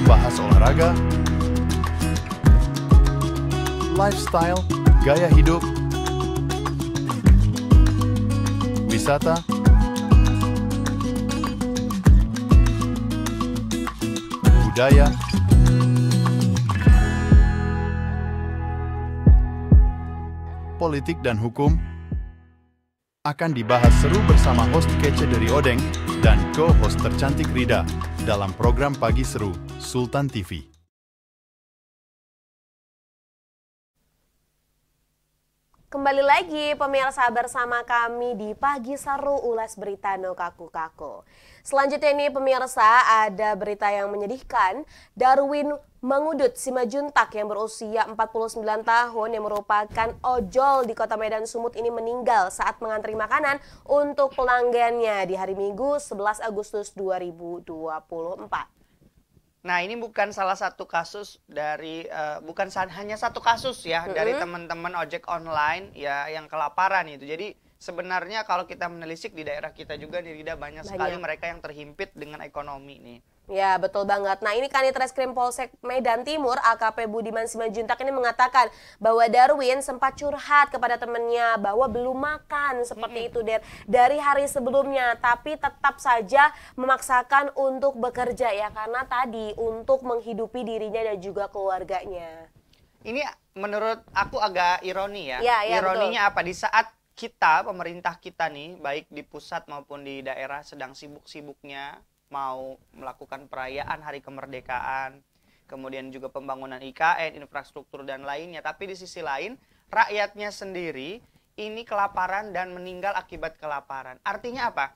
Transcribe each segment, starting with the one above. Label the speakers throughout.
Speaker 1: bahas olahraga, lifestyle, gaya hidup, wisata, budaya, politik dan hukum akan dibahas seru bersama host kece dari Odeng dan co-host tercantik Rida dalam program Pagi Seru Sultan TV.
Speaker 2: Kembali lagi pemirsa bersama kami di Pagi Seru ulas berita no kaku-kaku. Selanjutnya ini pemirsa ada berita yang menyedihkan. Darwin Mangudut Simajuntak yang berusia 49 tahun yang merupakan ojol di kota Medan Sumut ini meninggal saat mengantri makanan untuk pelanggannya di hari Minggu 11 Agustus 2024.
Speaker 3: Nah, ini bukan salah satu kasus dari bukan hanya satu kasus ya dari teman-teman ojek online ya yang kelaparan itu. Jadi sebenarnya kalau kita menelisik di daerah kita juga di Rida banyak sekali mereka yang terhimpit dengan ekonomi nih.
Speaker 2: Ya, betul banget. Nah, ini Kanit Reskrim Polsek Medan Timur, AKP Budiman Simajuntak ini mengatakan bahwa Darwin sempat curhat kepada temannya bahwa belum makan seperti itu dari hari sebelumnya, tapi tetap saja memaksakan untuk bekerja ya karena tadi untuk menghidupi dirinya dan juga keluarganya.
Speaker 3: Ini menurut aku agak ironi ya.
Speaker 2: Ya,
Speaker 3: ironinya betul. Apa? Di saat kita, pemerintah kita nih, baik di pusat maupun di daerah sedang sibuk-sibuknya mau melakukan perayaan hari kemerdekaan, kemudian juga pembangunan IKN, infrastruktur dan lainnya. Tapi di sisi lain, rakyatnya sendiri ini kelaparan dan meninggal akibat kelaparan. Artinya apa?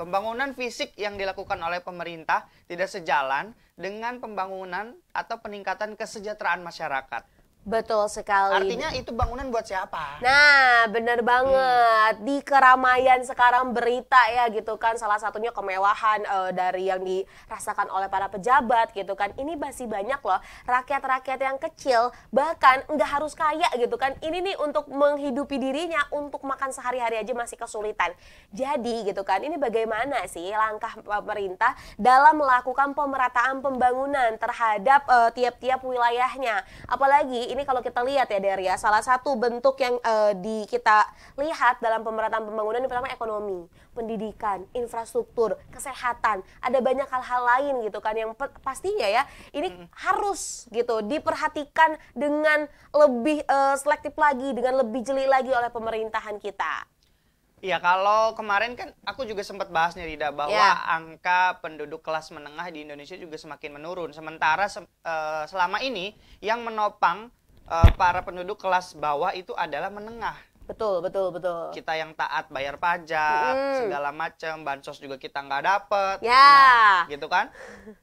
Speaker 3: Pembangunan fisik yang dilakukan oleh pemerintah tidak sejalan dengan pembangunan atau peningkatan kesejahteraan masyarakat.
Speaker 2: Betul sekali.
Speaker 3: Artinya itu bangunan buat siapa?
Speaker 2: Nah, benar banget. Di keramaian sekarang berita ya gitu kan, salah satunya kemewahan dari yang dirasakan oleh para pejabat gitu kan. Ini masih banyak loh rakyat-rakyat yang kecil, bahkan nggak harus kaya gitu kan. Ini nih untuk menghidupi dirinya, untuk makan sehari-hari aja masih kesulitan. Jadi gitu kan, ini bagaimana sih langkah pemerintah dalam melakukan pemerataan pembangunan terhadap tiap-tiap wilayahnya. Apalagi ini kalau kita lihat ya Deria, salah satu bentuk yang kita lihat dalam pemerataan pembangunan ini pertama ekonomi, pendidikan, infrastruktur, kesehatan, ada banyak hal-hal lain gitu kan yang pastinya ya ini harus gitu diperhatikan dengan lebih selektif lagi, dengan lebih jeli lagi oleh pemerintahan kita.
Speaker 3: Iya, kalau kemarin kan aku juga sempat bahas nih Rida bahwa angka penduduk kelas menengah di Indonesia juga semakin menurun. Sementara selama ini yang menopang para penduduk kelas bawah itu adalah menengah.
Speaker 2: Betul.
Speaker 3: Kita yang taat bayar pajak, segala macam, bansos juga kita nggak dapet, gitu kan.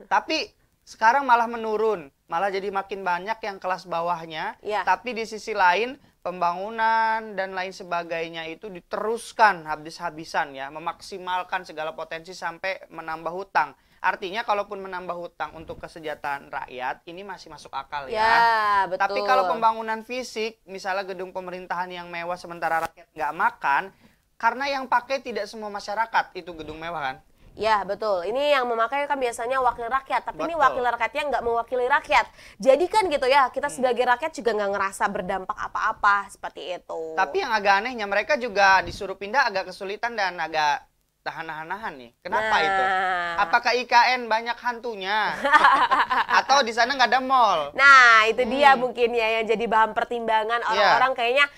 Speaker 3: Tapi sekarang malah menurun, malah jadi makin banyak yang kelas bawahnya. Tapi di sisi lain pembangunan dan lain sebagainya itu diteruskan habis-habisan ya, memaksimalkan segala potensi sampai menambah hutang. Artinya kalaupun menambah hutang untuk kesejahteraan rakyat, ini masih masuk akal ya.
Speaker 2: Betul.
Speaker 3: Tapi kalau pembangunan fisik, misalnya gedung pemerintahan yang mewah sementara rakyat nggak makan, karena yang pakai tidak semua masyarakat itu gedung mewah kan?
Speaker 2: Ya betul, ini yang memakai kan biasanya wakil rakyat, tapi ini wakil rakyatnya nggak mewakili rakyat. Jadi kan gitu ya, kita sebagai rakyat juga nggak ngerasa berdampak apa-apa seperti itu.
Speaker 3: Tapi yang agak anehnya mereka juga disuruh pindah agak kesulitan dan agak tahan-tahan nih. Kenapa itu? Apakah IKN banyak hantunya? Atau di sana nggak ada mall?
Speaker 2: Nah, itu dia mungkin ya yang jadi bahan pertimbangan orang-orang kayaknya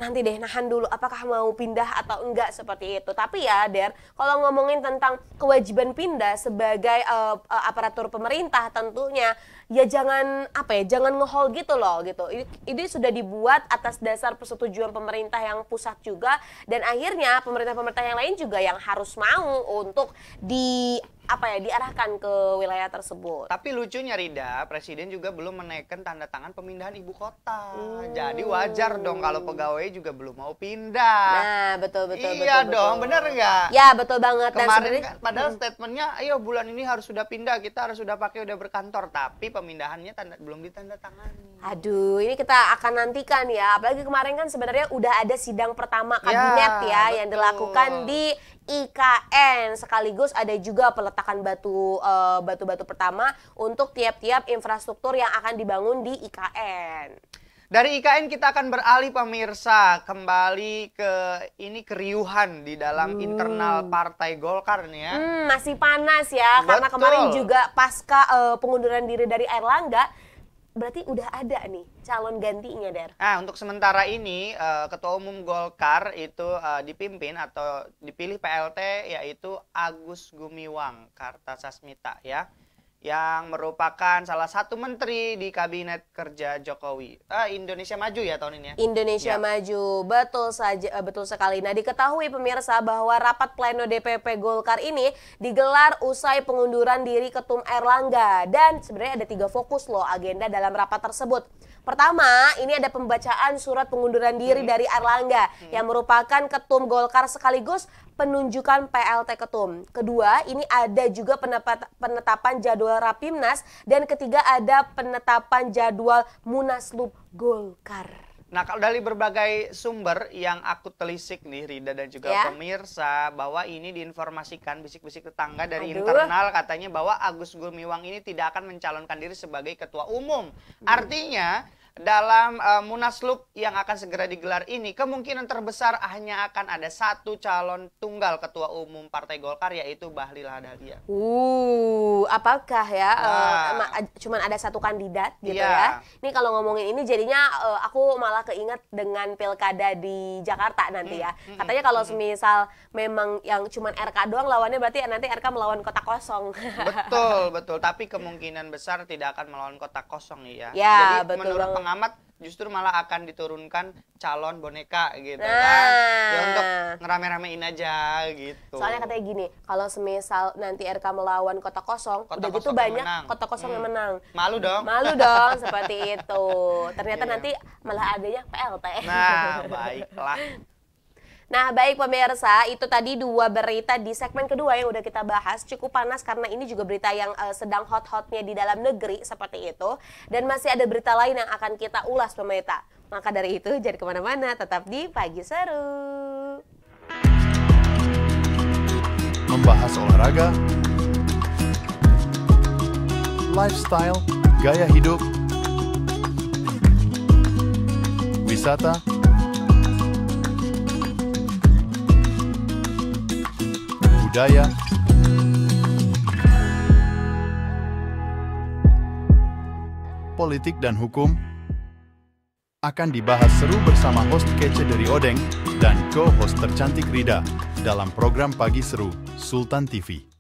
Speaker 2: nanti deh nahan dulu apakah mau pindah atau enggak seperti itu. Tapi ya, Der, kalau ngomongin tentang kewajiban pindah sebagai aparatur pemerintah tentunya ya jangan jangan nge-hold gitu loh gitu. Ini sudah dibuat atas dasar persetujuan pemerintah yang pusat juga dan akhirnya pemerintah-pemerintah yang lain juga yang harus mau untuk diarahkan ke wilayah tersebut.
Speaker 3: Tapi lucunya Rida, Presiden juga belum menaikkan tanda tangan pemindahan ibu kota. Jadi wajar dong kalau pegawai juga belum mau pindah.
Speaker 2: Nah, betul.
Speaker 3: Iya dong, bener nggak?
Speaker 2: Ya, betul banget.
Speaker 3: Kemarin kan, padahal statementnya, ayo bulan ini harus sudah pindah, kita harus sudah pakai, udah berkantor. Tapi pemindahannya belum ditandatangani.
Speaker 2: Aduh, ini kita akan nantikan ya. Apalagi kemarin kan sebenarnya udah ada sidang pertama kabinet yang dilakukan di IKN. Sekaligus ada juga peletakan peletakan batu-batu pertama untuk tiap-tiap infrastruktur yang akan dibangun di IKN.
Speaker 3: Dari IKN kita akan beralih pemirsa kembali ke ini keriuhan di dalam internal Partai Golkar nih ya.
Speaker 2: Masih panas ya, karena kemarin juga pasca pengunduran diri dari Airlangga, berarti udah ada nih calon gantinya, Der.
Speaker 3: Nah, untuk sementara ini Ketua Umum Golkar itu dipimpin atau dipilih PLT yaitu Agus Gumiwang Kartasasmita ya, yang merupakan salah satu menteri di Kabinet Kerja Jokowi. Indonesia Maju ya tahun ini ya?
Speaker 2: Indonesia Maju, betul sekali. Nah, diketahui pemirsa bahwa rapat pleno DPP Golkar ini digelar usai pengunduran diri Ketum Airlangga. Dan sebenarnya ada 3 fokus loh agenda dalam rapat tersebut. Pertama, ini ada pembacaan surat pengunduran diri dari Airlangga yang merupakan Ketum Golkar sekaligus penunjukan PLT Ketum. Kedua, ini ada juga penetapan jadwal Rapimnas, dan ketiga ada penetapan jadwal Munaslup Golkar.
Speaker 3: Nah, kalau dari berbagai sumber yang aku telisik nih Rida dan juga pemirsa, bahwa ini diinformasikan bisik-bisik tetangga dari internal katanya bahwa Agus Gumiwang ini tidak akan mencalonkan diri sebagai ketua umum. Artinya dalam Munaslup yang akan segera digelar ini, kemungkinan terbesar hanya akan ada 1 calon tunggal ketua umum Partai Golkar, yaitu Bahlil Lahadalia.
Speaker 2: Apakah ya cuman ada 1 kandidat gitu ya? Ini kalau ngomongin ini jadinya aku malah keinget dengan pilkada di Jakarta nanti ya. Katanya kalau semisal memang yang cuman RK doang lawannya, berarti nanti RK melawan kota kosong.
Speaker 3: Betul. Tapi kemungkinan besar tidak akan melawan kota kosong nih ya.
Speaker 2: Ya,
Speaker 3: jadi
Speaker 2: betul
Speaker 3: menurut pengamat justru malah akan diturunkan calon boneka gitu kan. Ya untuk ngerame-ramein aja gitu.
Speaker 2: Soalnya katanya gini, kalau semisal nanti RK melawan kota kosong, udah gitu banyak kota kosong yang menang.
Speaker 3: Malu dong.
Speaker 2: Malu dong seperti itu. Ternyata nanti malah adanya PLT.
Speaker 3: Nah, baiklah.
Speaker 2: Nah, baik pemirsa, itu tadi 2 berita di segmen kedua yang udah kita bahas. Cukup panas karena ini juga berita yang sedang hot-hotnya di dalam negeri seperti itu. Dan masih ada berita lain yang akan kita ulas pemirsa. Maka dari itu jangan kemana-mana, tetap di Pagi Seru.
Speaker 1: Membahas olahraga, lifestyle, gaya hidup, wisata, budaya, politik dan hukum akan dibahas seru bersama host kece dari Odeng dan co-host tercantik Rida dalam program Pagi Seru Sultan TV.